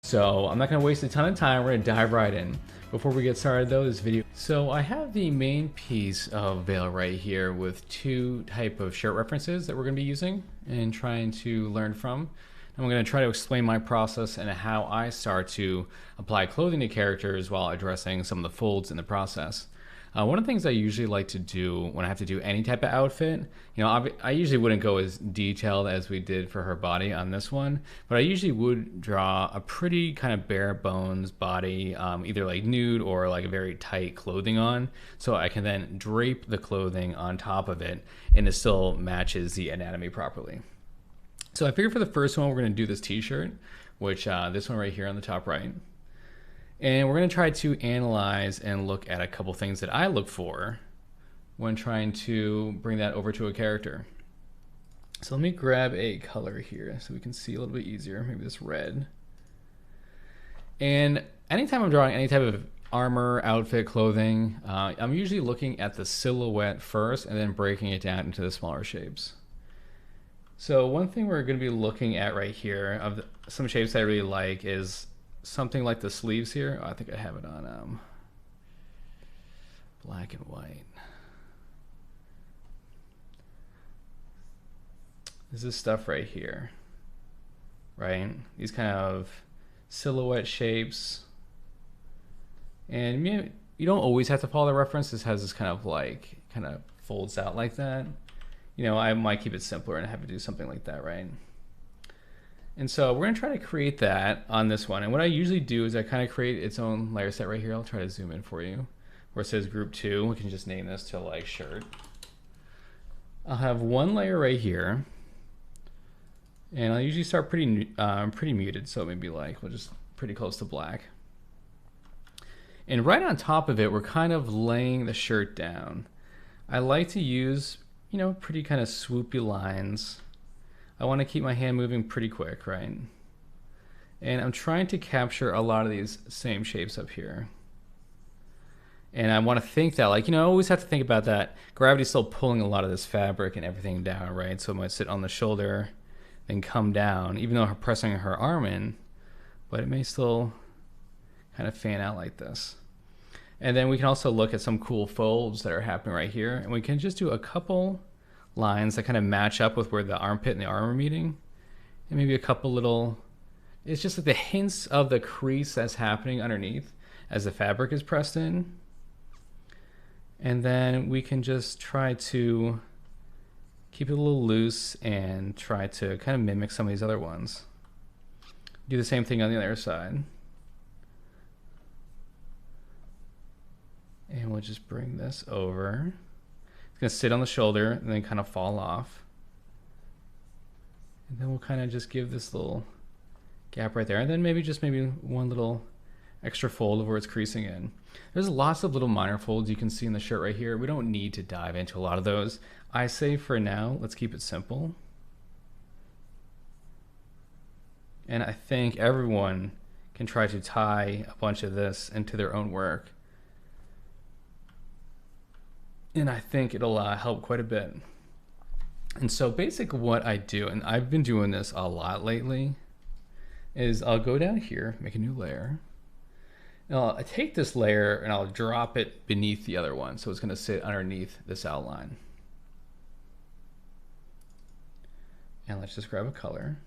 So I'm not going to waste a ton of time, we're going to dive right in. Before we get started though, this video. So I have the main piece of Veil right here with two type of shirt references that we're going to be using and trying to learn from. And I'm going to try to explain my process and how I start to apply clothing to characters while addressing some of the folds in the process. One of the things I usually like to do when I have to do any type of outfit, I usually wouldn't go as detailed as we did for her body on this one, but I usually would draw a pretty kind of bare bones body, either like nude or like a very tight clothing on, so I can then drape the clothing on top of it and it still matches the anatomy properly. So I figured for the first one, we're going to do this t-shirt, which this one right here on the top right. And we're going to try to analyze and look at a couple things that I look for when trying to bring that over to a character. So let me grab a color here so we can see a little bit easier, maybe this red. And anytime I'm drawing any type of armor, outfit, clothing, I'm usually looking at the silhouette first and then breaking it down into the smaller shapes. So one thing we're going to be looking at right here of some shapes that I really like is something like the sleeves here. Oh, I think I have it on black and white. This is stuff right here, right? These kind of silhouette shapes. And you don't always have to follow the reference. This has this kind of folds out like that. I might keep it simpler and have to do something like that, right? And so we're going to try to create that on this one. And what I usually do is I kind of create its own layer set right here. I'll try to zoom in for you. Where it says group 2, we can just name this to like shirt. I'll have one layer right here. And I'll usually start pretty muted. So maybe like, we'll just pretty close to black. And right on top of it, we're kind of laying the shirt down. I like to use, pretty kind of swoopy lines. I want to keep my hand moving pretty quick, right? And I'm trying to capture a lot of these same shapes up here. And I want to think that, I always have to think about that. Gravity's still pulling a lot of this fabric and everything down, right? So it might sit on the shoulder, then come down, even though I'm pressing her arm in, but it may still kind of fan out like this. And then we can also look at some cool folds that are happening right here. And we can just do a couple lines that kind of match up with where the armpit and the arm are meeting, and maybe a couple little, it's just like the hints of the crease that's happening underneath as the fabric is pressed in. And then we can just try to keep it a little loose and try to kind of mimic some of these other ones. Do the same thing on the other side. And we'll just bring this over. It's going to sit on the shoulder and then kind of fall off. And then we'll kind of just give this little gap right there. And then maybe one little extra fold of where it's creasing in. There's lots of little minor folds you can see in the shirt right here. We don't need to dive into a lot of those. I say for now, let's keep it simple. And I think everyone can try to tie a bunch of this into their own work. And I think it'll help quite a bit. And so basically what I do, and I've been doing this a lot lately, is I'll go down here, make a new layer. And I'll take this layer and I'll drop it beneath the other one. So it's going to sit underneath this outline. And let's just grab a color.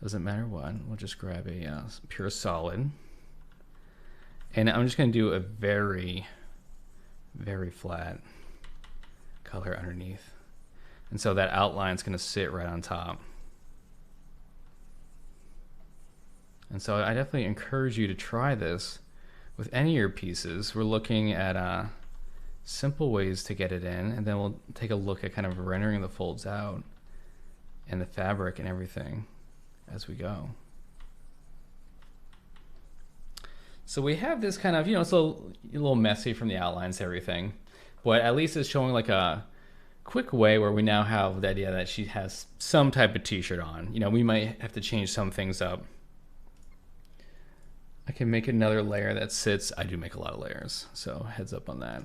Doesn't matter what. We'll just grab a pure solid. And I'm just going to do a very flat color underneath. And so that outline is going to sit right on top. And so I definitely encourage you to try this with any of your pieces. We're looking at simple ways to get it in, and then we'll take a look at kind of rendering the folds out and the fabric and everything as we go. So we have this kind of, it's a little messy from the outlines and everything, but at least it's showing like a quick way where we now have the idea that she has some type of t-shirt on. We might have to change some things up. I can make another layer that sits, I do make a lot of layers, so heads up on that.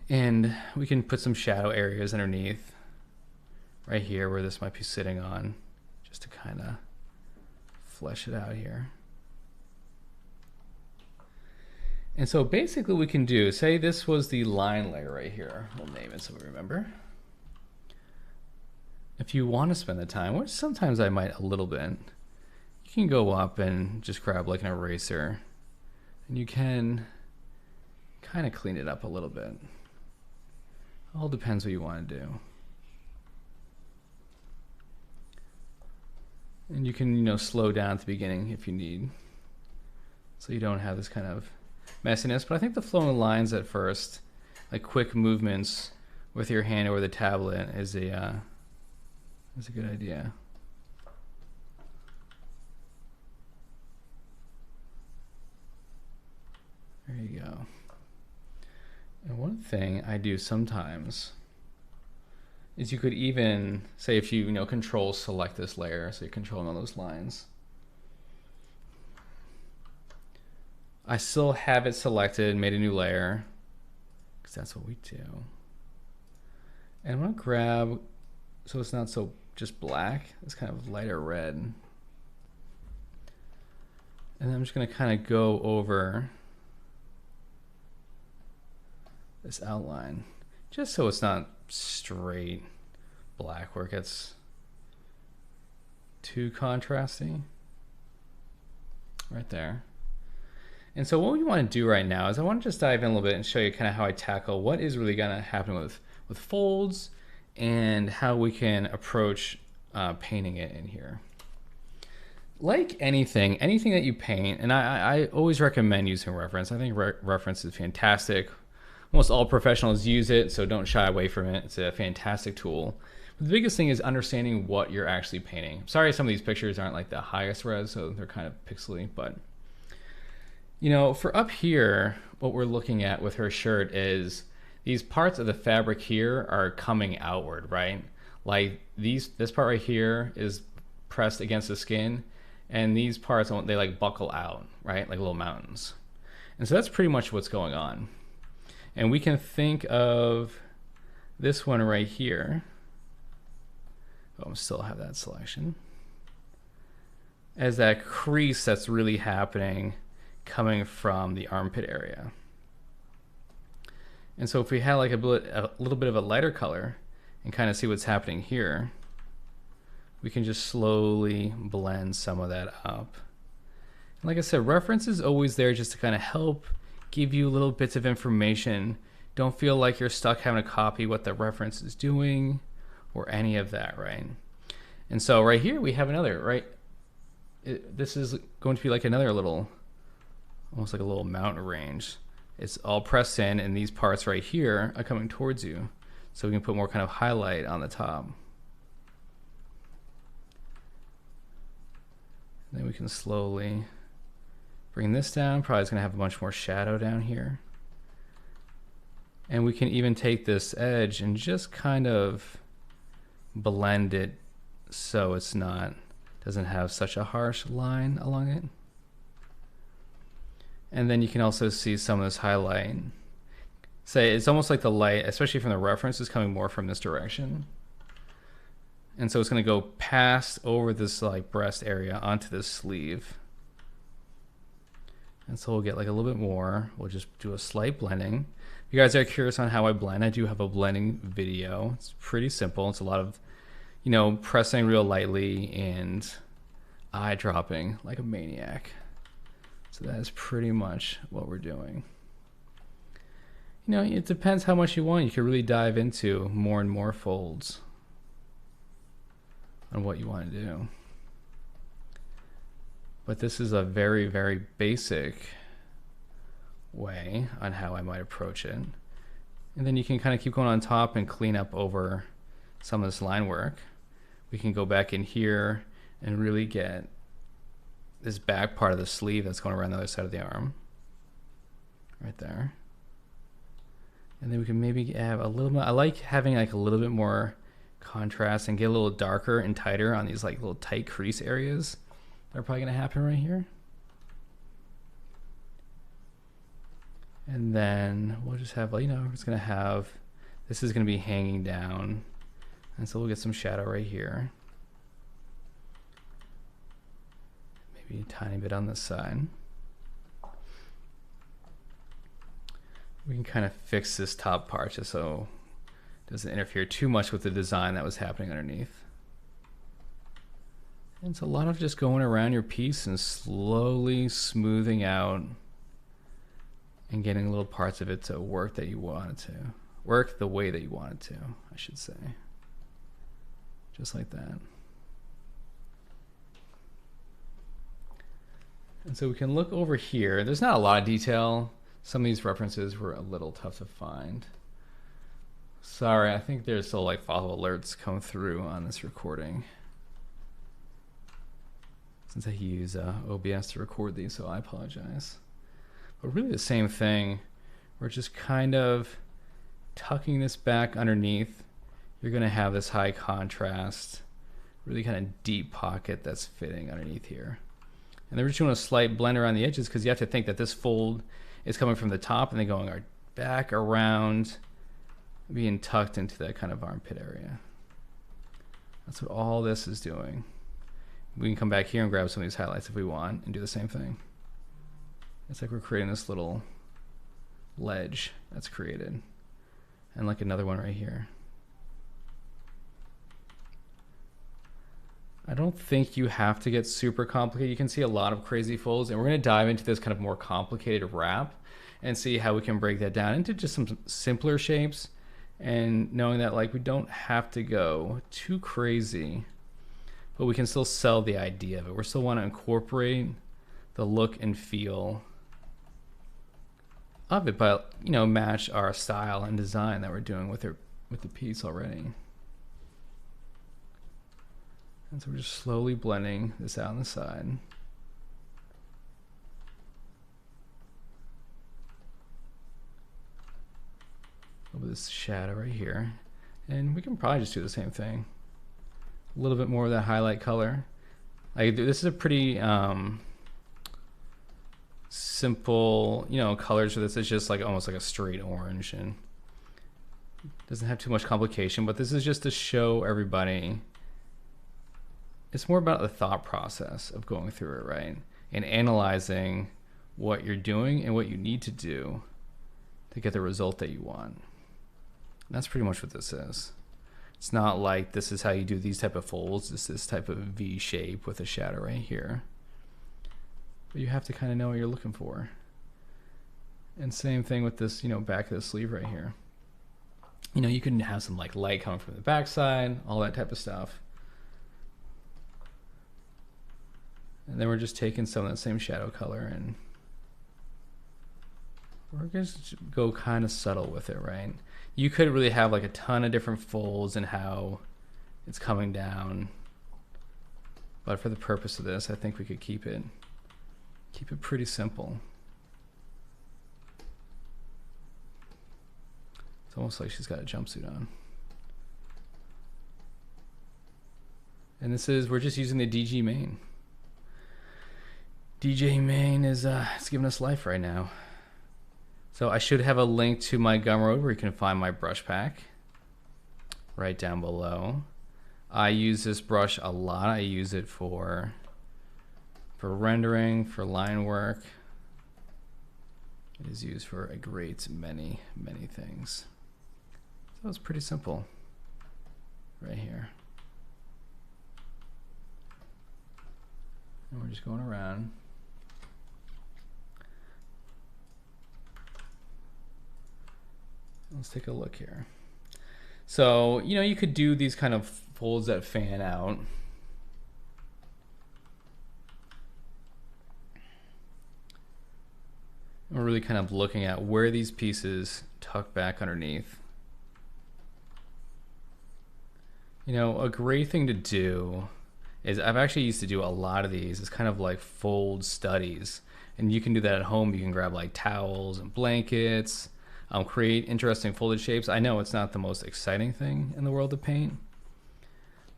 And we can put some shadow areas underneath right here where this might be sitting on, just to kind of flesh it out here. And so basically we can do, say this was the line layer right here. We'll name it so we remember. If you want to spend the time, which sometimes I might a little bit, you can go up and just grab like an eraser and you can kind of clean it up a little bit. All depends what you want to do. And you can, you know, slow down at the beginning if you need, so you don't have this kind of messiness. But I think the flowing lines at first, like quick movements with your hand over the tablet, is a good idea. There you go. And one thing I do sometimes is you could even say, if you control select this layer, so you're controlling all those lines. I still have it selected, made a new layer, because that's what we do. And I'm gonna grab, so it's not so just black, it's kind of lighter red. And then I'm just gonna kind of go over this outline, just so it's not straight black where it gets too contrasty. Right there. And so what we want to do right now is I want to just dive in a little bit and show you kind of how I tackle what is really going to happen with folds and how we can approach painting it in here. Like anything that you paint, and I always recommend using reference. I think reference is fantastic. Almost all professionals use it, so don't shy away from it. It's a fantastic tool. But the biggest thing is understanding what you're actually painting. Sorry, some of these pictures aren't like the highest res, so they're kind of pixely, but for up here, what we're looking at with her shirt is these parts of the fabric here are coming outward, right? Like this part right here is pressed against the skin, and these parts, they like buckle out, right? Like little mountains. And so that's pretty much what's going on. And we can think of this one right here. Oh, I still have that selection. As that crease that's really happening coming from the armpit area. And so if we had like a little bit of a lighter color and kind of see what's happening here, we can just slowly blend some of that up. And like I said, reference is always there just to kind of help give you little bits of information. Don't feel like you're stuck having to copy what the reference is doing or any of that, right? And so right here we have another, right? This is going to be like another little, almost like a little mountain range. It's all pressed in, and these parts right here are coming towards you. So we can put more kind of highlight on the top. And then we can slowly bring this down. Probably it's gonna have a bunch more shadow down here. And we can even take this edge and just kind of blend it so it's doesn't have such a harsh line along it. And then you can also see some of this highlight. Say it's almost like the light, especially from the reference, is coming more from this direction. And so it's gonna go past over this like breast area onto this sleeve. And so we'll get like a little bit more. We'll just do a slight blending. If you guys are curious on how I blend, I do have a blending video. It's pretty simple. It's a lot of, pressing real lightly and eye dropping like a maniac. So that is pretty much what we're doing. It depends how much you want. You can really dive into more and more folds on what you want to do. But this is a very, very basic way on how I might approach it. And then you can kind of keep going on top and clean up over some of this line work. We can go back in here and really get this back part of the sleeve that's going around the other side of the arm. Right there. And then we can maybe have a little bit, I like having like a little bit more contrast and get a little darker and tighter on these like little tight crease areas that are probably going to happen right here. And then we'll just have, it's going to have, this is going to be hanging down. And so we'll get some shadow right here. maybe a tiny bit on this side. We can kind of fix this top part just so it doesn't interfere too much with the design that was happening underneath. And it's a lot of just going around your piece and slowly smoothing out and getting little parts of it to work that you want it to. Work the way that you want it to, I should say. Just like that. And so we can look over here. There's not a lot of detail. Some of these references were a little tough to find. Sorry, I think there's still like follow alerts come through on this recording, since I use OBS to record these, so I apologize. But really the same thing. We're just kind of tucking this back underneath. You're gonna have this high contrast, really kind of deep pocket that's fitting underneath here. And then we're just doing a slight blend around the edges because you have to think that this fold is coming from the top and then going back around, being tucked into that kind of armpit area. That's what all this is doing. We can come back here and grab some of these highlights if we want and do the same thing. It's like we're creating this little ledge that's created. And like another one right here. I don't think you have to get super complicated. You can see a lot of crazy folds, and we're going to dive into this kind of more complicated wrap and see how we can break that down into just some simpler shapes, and knowing that like we don't have to go too crazy, but we can still sell the idea of it. We still want to incorporate the look and feel of it, but you know, match our style and design that we're doing with the piece already. And so we're just slowly blending this out on the side. Over this shadow right here. And we can probably just do the same thing. A little bit more of that highlight color. Like this is a pretty simple, you know, colors for this. It's just like almost like a straight orange and doesn't have too much complication, but this is just to show everybody. It's more about the thought process of going through it, right? And analyzing what you're doing and what you need to do to get the result that you want. And that's pretty much what this is. It's not like this is how you do these type of folds. It's this type of V shape with a shadow right here. But you have to kind of know what you're looking for. And same thing with this, you know, back of the sleeve right here. You know, you can have some like light coming from the backside, all that type of stuff. And then we're just taking some of that same shadow color and we're going to go kind of subtle with it, right? You could really have like a ton of different folds and how it's coming down. But for the purpose of this, I think we could keep it pretty simple. It's almost like she's got a jumpsuit on. And this is, we're just using the DG main. DJ main is it's giving us life right now. So I should have a link to my Gumroad where you can find my brush pack right down below. I use this brush a lot. I use it for rendering, for line work. It is used for a great many things. So it's pretty simple right here. And we're just going around. Let's take a look here. So, you know, you could do these kind of folds that fan out. We're really kind of looking at where these pieces tuck back underneath. You know, a great thing to do is, I've actually used to do a lot of these. It's kind of like fold studies. And you can do that at home. You can grab like towels and blankets. Create interesting folded shapes. I know it's not the most exciting thing in the world to paint,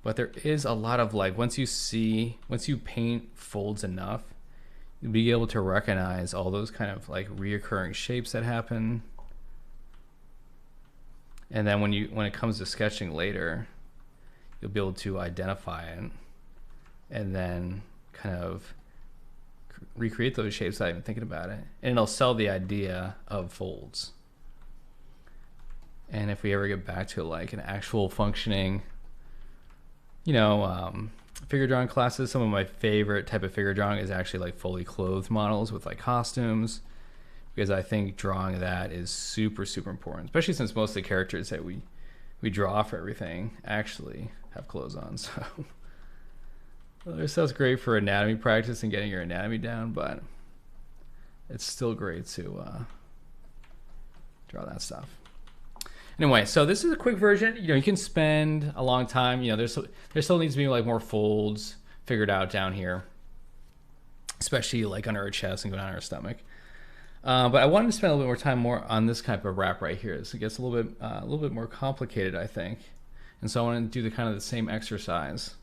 but there is a lot of like, once you paint folds enough, you'll be able to recognize all those kind of like reoccurring shapes that happen. And then when it comes to sketching later, you'll be able to identify it and then kind of recreate those shapes without even thinking about it. And it'll sell the idea of folds. And if we ever get back to like an actual functioning, you know, figure drawing classes, some of my favorite type of figure drawing is actually like fully clothed models with like costumes, because I think drawing that is super, super important, especially since most of the characters that we draw for everything actually have clothes on. So this stuff's great for anatomy practice and getting your anatomy down, but it's still great to draw that stuff. Anyway, so this is a quick version. You know, you can spend a long time. You know, there still needs to be like more folds figured out down here, especially like under our chest and go down our stomach. But I wanted to spend a little bit more time on this type of wrap right here. So it gets a little bit more complicated, I think. And so I want to do the kind of the same exercise.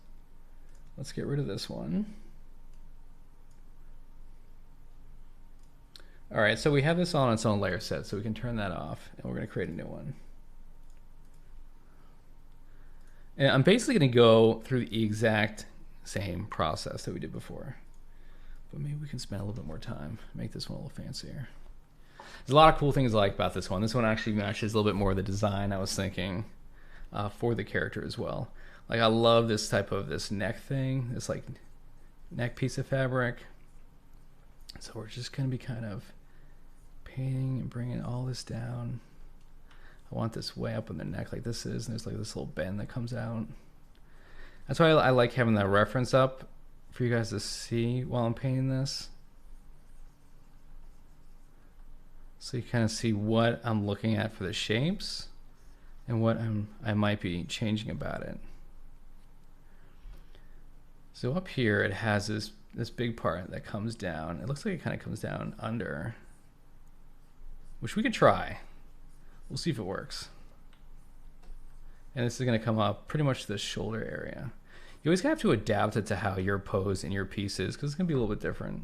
Let's get rid of this one. All right, so we have this on its own layer set, so we can turn that off, and we're going to create a new one. And I'm basically going to go through the exact same process that we did before, but maybe we can spend a little bit more time, make this one a little fancier. There's a lot of cool things I like about this one. This one actually matches a little bit more of the design I was thinking for the character as well. Like I love this type of this neck thing, this like neck piece of fabric. So we're just going to be kind of painting and bringing all this down. I want this way up in the neck like this is, and there's like this little bend that comes out. That's why I like having that reference up for you guys to see while I'm painting this. So you kind of see what I'm looking at for the shapes and what I might be changing about it. So up here it has this big part that comes down. It looks like it kind of comes down under, which we could try. We'll see if it works. And this is going to come up pretty much to the shoulder area. You always have to adapt it to how your pose in your piece is, because it's going to be a little bit different.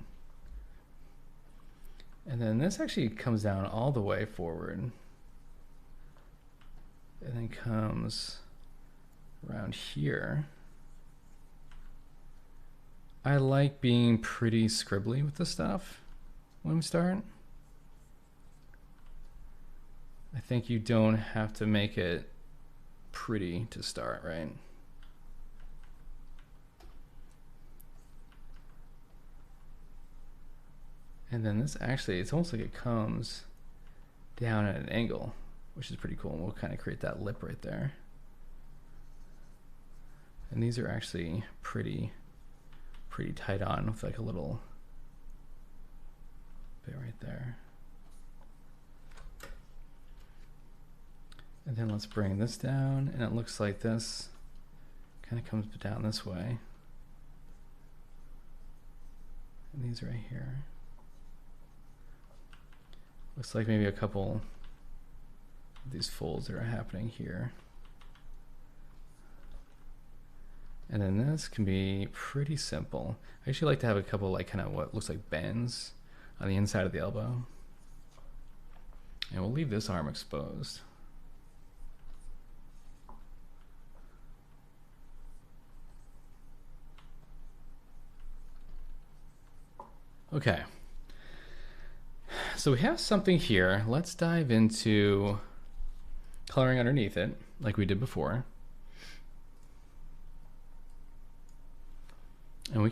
And then this actually comes down all the way forward. And then comes around here. I like being pretty scribbly with this stuff when we start. I think you don't have to make it pretty to start, right? And then this actually, it's almost like it comes down at an angle, which is pretty cool. And we'll kind of create that lip right there. And these are actually pretty tight on with like a little bit right there. And then let's bring this down, and it looks like this kind of comes down this way. And these right here. Looks like maybe a couple of these folds that are happening here. And then this can be pretty simple. I actually like to have a couple like kind of what looks like bends on the inside of the elbow. And we'll leave this arm exposed. Okay, so we have something here. Let's dive into coloring underneath it like we did before. And we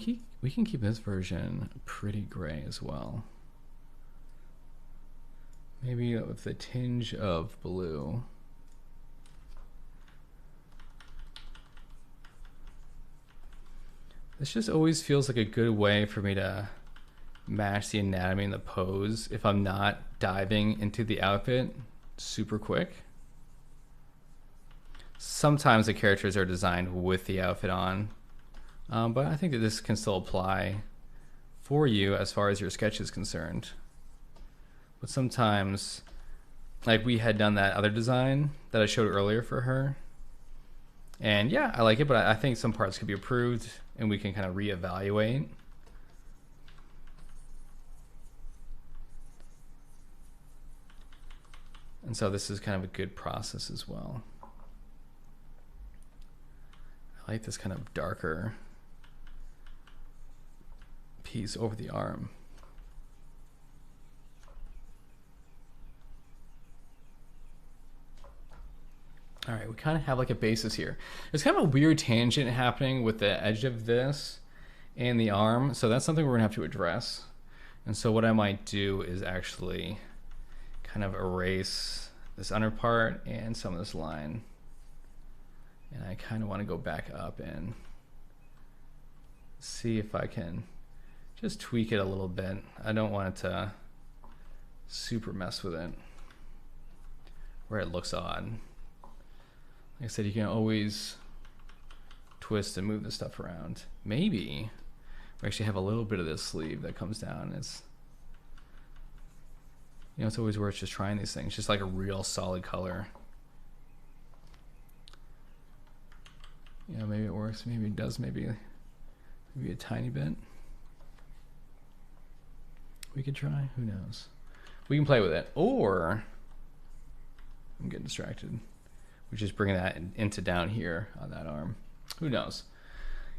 can keep this version pretty gray as well. Maybe with a tinge of blue. This just always feels like a good way for me to match the anatomy and the pose if I'm not diving into the outfit super quick. Sometimes the characters are designed with the outfit on, but I think that this can still apply for you as far as your sketch is concerned. But sometimes, like we had done that other design that I showed earlier for her, and yeah, I like it, but I think some parts could be improved and we can kind of reevaluate. And so this is kind of a good process as well. I like this kind of darker piece over the arm. All right, we kind of have like a basis here. There's kind of a weird tangent happening with the edge of this and the arm, so that's something we're gonna have to address. And so what I might do is actually kind of erase this under part and some of this line. And I kind of want to go back up and see if I can just tweak it a little bit. I don't want it to super mess with it where it looks odd. Like I said, you can always twist and move this stuff around. Maybe we actually have a little bit of this sleeve that comes down. It's, you know, it's always worth just trying these things. Just like a real solid color. You know, maybe it works, maybe it does, maybe a tiny bit. We could try, who knows? We can play with it, or I'm getting distracted. We're just bringing that into down here on that arm. Who knows?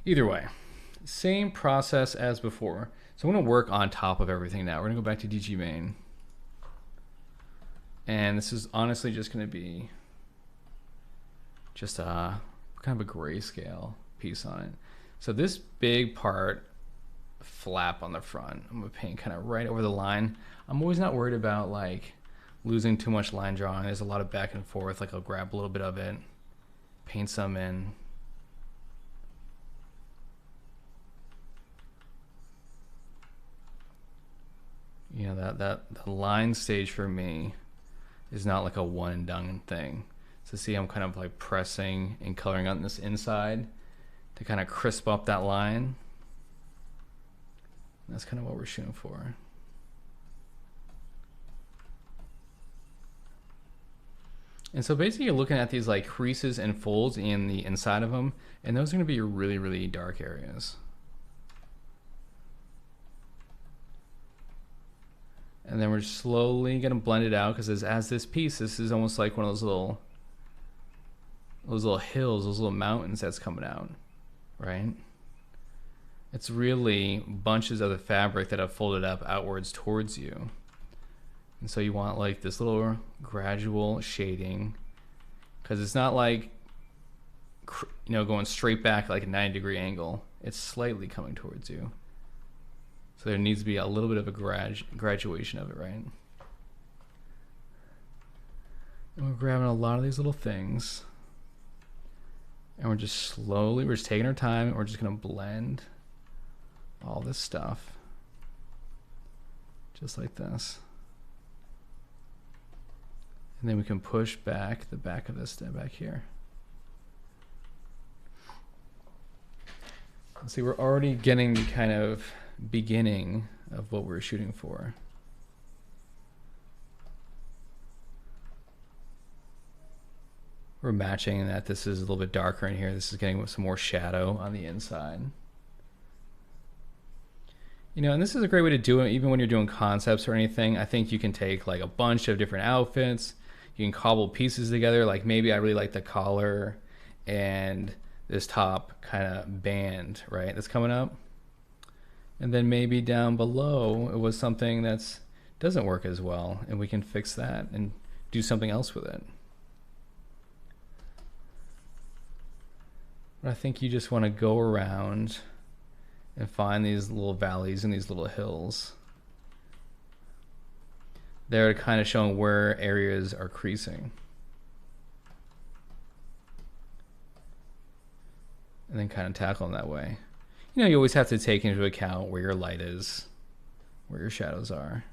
Either way, same process as before. So I'm gonna work on top of everything now. We're gonna go back to DG main. And this is honestly just gonna be just a kind of a grayscale piece on it. So this big part, flap on the front, I'm gonna paint kind of right over the line. I'm always not worried about like losing too much line drawing. There's a lot of back and forth. Like I'll grab a little bit of it, paint some in. You know, the line stage for me is not like a one and done thing. So see, I'm kind of like pressing and coloring on this inside to kind of crisp up that line. And that's kind of what we're shooting for. And so basically you're looking at these like creases and folds in the inside of them, and those are gonna be your really, really dark areas. And then we're slowly gonna blend it out, because as this piece, this is almost like one of those little hills, those little mountains that's coming out, right? It's really bunches of the fabric that have folded up outwards towards you. And so you want like this little gradual shading, because it's not like, you know, going straight back like a 90-degree angle. It's slightly coming towards you. So there needs to be a little bit of a graduation of it, right? And we're grabbing a lot of these little things, and we're just we're just taking our time, and we're just gonna blend all this stuff just like this. And then we can push back the back of this back here. See, we're already getting the kind of beginning of what we're shooting for. We're matching that this is a little bit darker in here. This is getting some more shadow on the inside. You know, and this is a great way to do it even when you're doing concepts or anything. I think you can take like a bunch of different outfits. You can cobble pieces together. Like maybe I really like the collar and this top kind of band, right, that's coming up. And then maybe down below it was something that's doesn't work as well, and we can fix that and do something else with it. But I think you just want to go around and find these little valleys and these little hills. They're kind of showing where areas are creasing. And then kind of tackle them that way. You know, you always have to take into account where your light is, where your shadows are.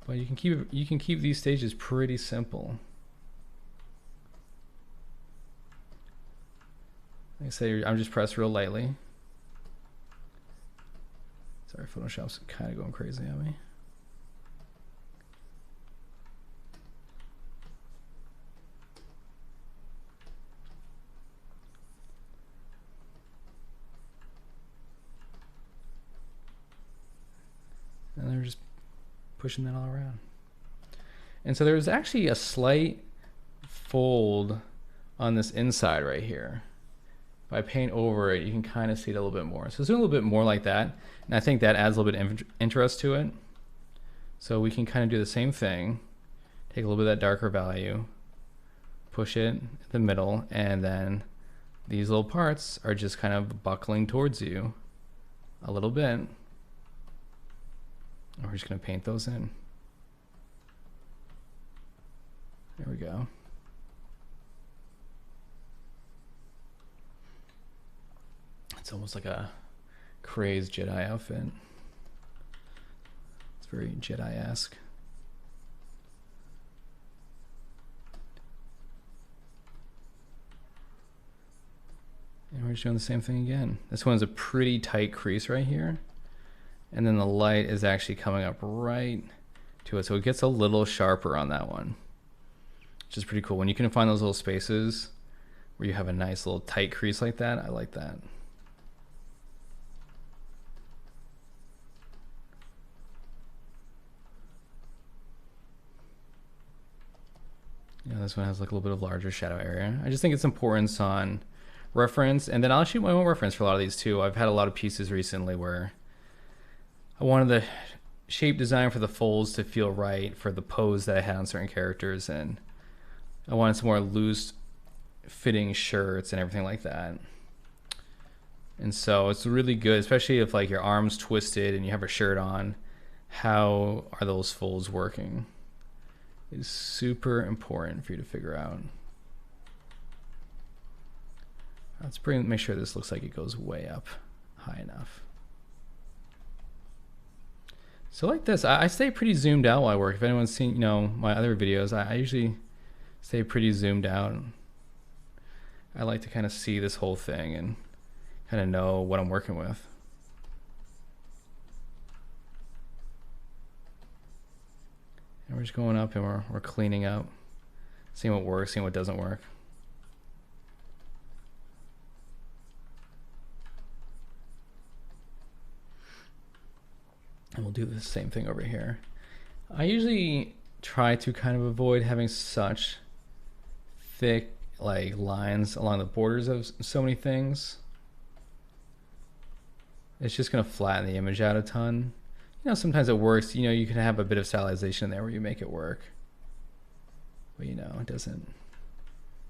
But you can keep these stages pretty simple. Like I say, I'm just pressed real lightly. Sorry, Photoshop's kind of going crazy on me. And they're just pushing that all around. And so there's actually a slight fold on this inside right here. If I paint over it, you can kind of see it a little bit more. So it's doing a little bit more like that. And I think that adds a little bit of interest to it. So we can kind of do the same thing. Take a little bit of that darker value, push it in the middle, and then these little parts are just kind of buckling towards you a little bit. And we're just going to paint those in. There we go. It's almost like a crazed Jedi outfit. It's very Jedi-esque. And we're just doing the same thing again. This one's a pretty tight crease right here. And then the light is actually coming up right to it. So it gets a little sharper on that one, which is pretty cool. When you can find those little spaces where you have a nice little tight crease like that, I like that. Yeah, this one has like a little bit of larger shadow area. I just think it's importance on reference, and then I'll shoot my own reference for a lot of these too. I've had a lot of pieces recently where I wanted the shape design for the folds to feel right for the pose that I had on certain characters, and I wanted some more loose fitting shirts and everything like that. And so it's really good, especially if like your arm's twisted and you have a shirt on, how are those folds working? It's super important for you to figure out. Let's make sure this looks like it goes way up high enough. So like this, I stay pretty zoomed out while I work. If anyone's seen, you know, my other videos, I usually stay pretty zoomed out. I like to kind of see this whole thing and kind of know what I'm working with. And we're just going up and we're cleaning up, seeing what works, seeing what doesn't work. And we'll do the same thing over here. I usually try to kind of avoid having such thick like lines along the borders of so many things. It's just going to flatten the image out a ton. You know, sometimes it works. You know, you can have a bit of stylization in there where you make it work. But you know, it doesn't.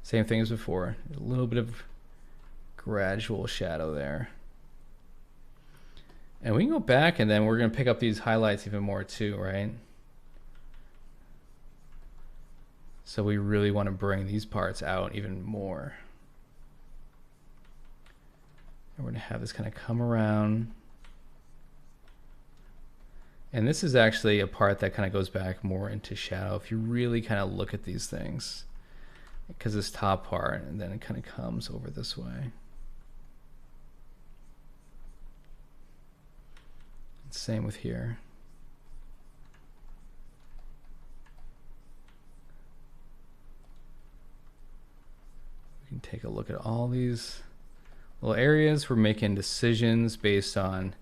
Same thing as before. A little bit of gradual shadow there. And we can go back and then we're going to pick up these highlights even more too, right? So we really want to bring these parts out even more. And we're going to have this kind of come around. And this is actually a part that kind of goes back more into shadow if you really kind of look at these things. Because this top part, and then it kind of comes over this way. Same with here. We can take a look at all these little areas. We're making decisions based on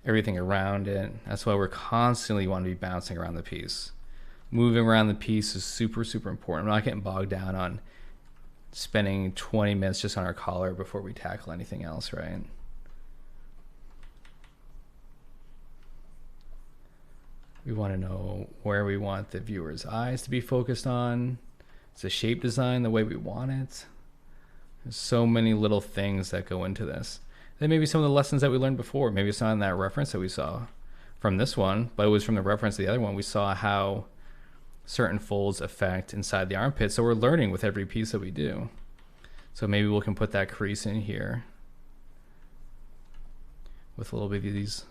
everything around it. That's why we're constantly want to be bouncing around the piece. Moving around the piece is super, super important. We're not getting bogged down on spending 20 minutes just on our collar before we tackle anything else, right? We want to know where we want the viewer's eyes to be focused on. It's a shape design the way we want it. There's so many little things that go into this. Then maybe some of the lessons that we learned before. Maybe it's not in that reference that we saw from this one, but it was from the reference of the other one. We saw how certain folds affect inside the armpit. So we're learning with every piece that we do. So maybe we can put that crease in here with a little bit of these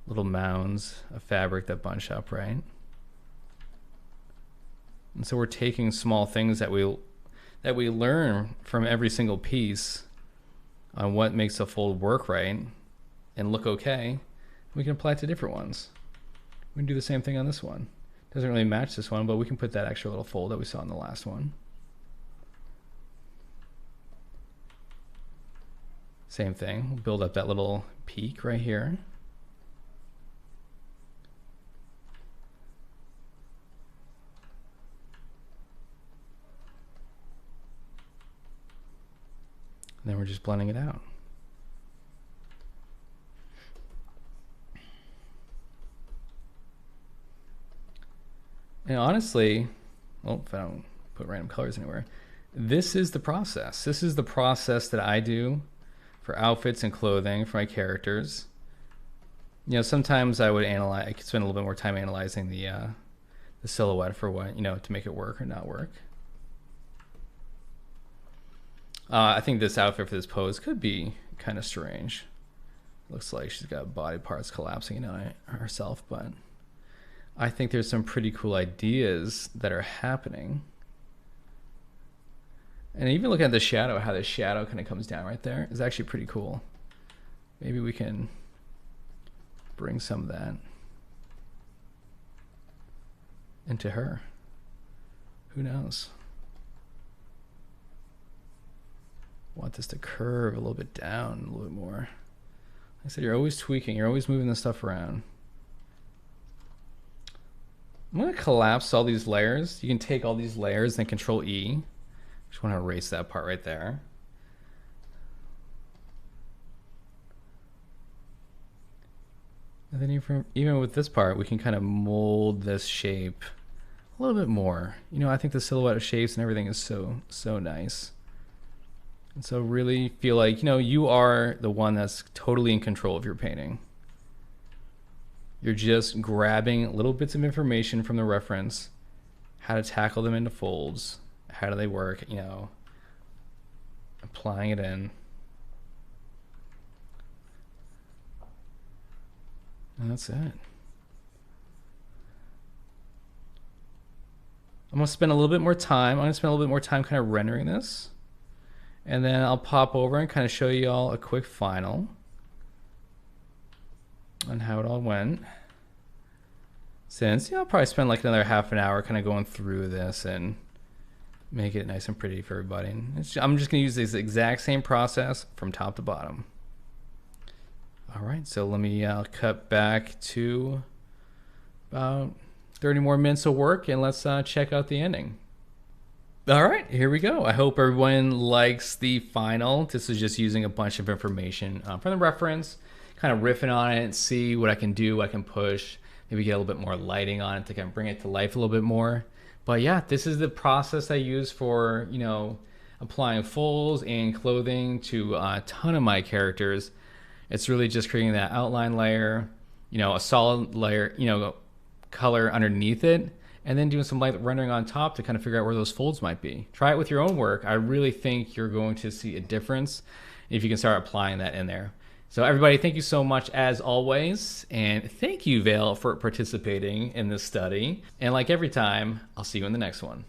little mounds of fabric that bunch up, right? And so we're taking small things that we learn from every single piece on what makes a fold work right and look okay. We can apply it to different ones. We can do the same thing on this one. Doesn't really match this one, but we can put that extra little fold that we saw in the last one. Same thing, we'll build up that little peak right here. And then we're just blending it out. And honestly, well, if I don't put random colors anywhere, this is the process. This is the process that I do for outfits and clothing for my characters. You know, sometimes I could spend a little bit more time analyzing the silhouette for what, you know, to make it work or not work. I think this outfit for this pose could be kind of strange. Looks like she's got body parts collapsing on herself, but I think there's some pretty cool ideas that are happening. And even looking at the shadow, how the shadow kind of comes down right there is actually pretty cool. Maybe we can bring some of that into her. Who knows? Want this to curve a little bit down a little bit more. Like I said, you're always tweaking, you're always moving this stuff around. I'm going to collapse all these layers. You can take all these layers and Control E. Just want to erase that part right there. And then even with this part, we can kind of mold this shape a little bit more. You know, I think the silhouette of shapes and everything is so nice. And so really feel like, you know, you are the one that's totally in control of your painting. You're just grabbing little bits of information from the reference, how to tackle them into folds, how do they work, you know, applying it in. And that's it. I'm gonna spend a little bit more time. I'm gonna spend a little bit more time kind of rendering this. And then I'll pop over and kind of show you all a quick final on how it all went. Since, yeah, I'll probably spend like another half an hour kind of going through this and make it nice and pretty for everybody. I'm just gonna use this exact same process from top to bottom. All right, so let me cut back to about 30 more minutes of work and let's check out the ending. All right, here we go. I hope everyone likes the final. This is just using a bunch of information from the reference, kind of riffing on it, see what I can do, what I can push, maybe get a little bit more lighting on it to kind of bring it to life a little bit more. But yeah, this is the process I use for, you know, applying folds and clothing to a ton of my characters. It's really just creating that outline layer, you know, a solid layer, you know, color underneath it, and then doing some light rendering on top to kind of figure out where those folds might be. Try it with your own work. I really think you're going to see a difference if you can start applying that in there. So everybody, thank you so much as always. And thank you, Vale, for participating in this study. And like every time, I'll see you in the next one.